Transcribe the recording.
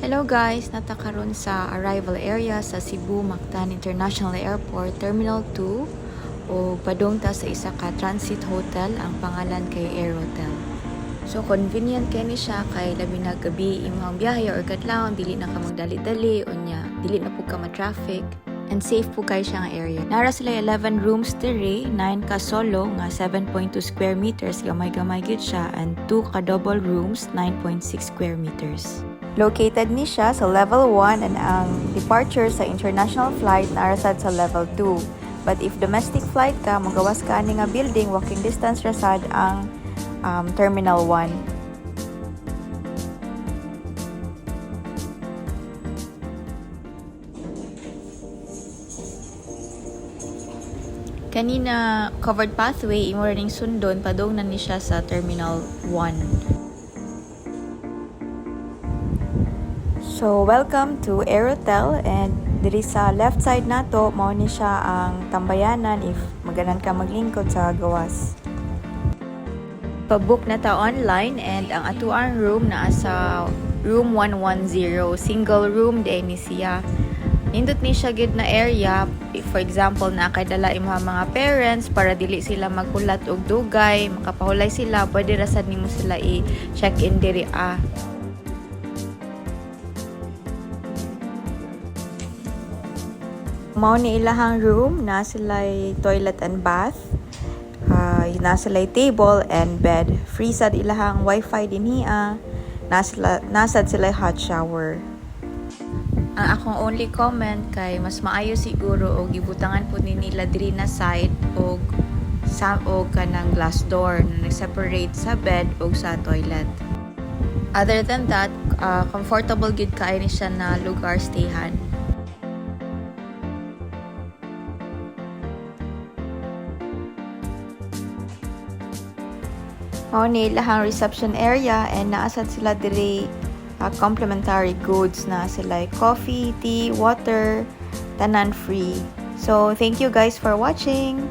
Hello guys! Natakaroon sa arrival area sa Cebu Mactan International Airport Terminal 2 o padung ta sa isa ka transit hotel ang pangalan kay Aerotel. So convenient kay ni siya kay labi na gabi imong biyahe or kadlawon dili na ka magdali-dali unya dili na pud ka ma-traffic and safe po kay siya nga area. Nara sila 11 rooms dire, 9 ka solo nga 7.2 square meters gamay-gamay gyud siya and 2 ka double rooms 9.6 square meters. Located ni siya sa level 1 and ang departure sa international flight narasad sa level 2. But if domestic flight ka, magawas ka ani nga building, walking distance rasad ang terminal 1. Kanina covered pathway imo ring sundon padung na ni siya sa terminal 1. So, welcome to Aerotel and diri sa left side nato mao ni siya ang tambayanan if maganan ka maglingkod sa gawas. Pa-book na ta online and ang atuang room naa sa room 110, single room day ni siya. Nindot ni siya gid na area, for example na kadala imong mga parents para dili sila magkulat og dugay, makapahulay sila, pwede rasad nimo sila i-check-in diri . Mao ni ilahang room, na sila'y toilet and bath, na sila'y table and bed. Free sad ilahang wifi dinhiya, nasad sila'y hot shower. Ang akong only comment kay mas maayo siguro og gibutangan po ni nila diri na side og kanang glass door na nag-separate sa bed og sa toilet. Other than that, comfortable gid kaayo ni siya na lugar stayhan. Mao ni ilahang reception area and naasad sila diri complimentary goods na sila coffee, tea, water, tanan free. So thank you guys for watching.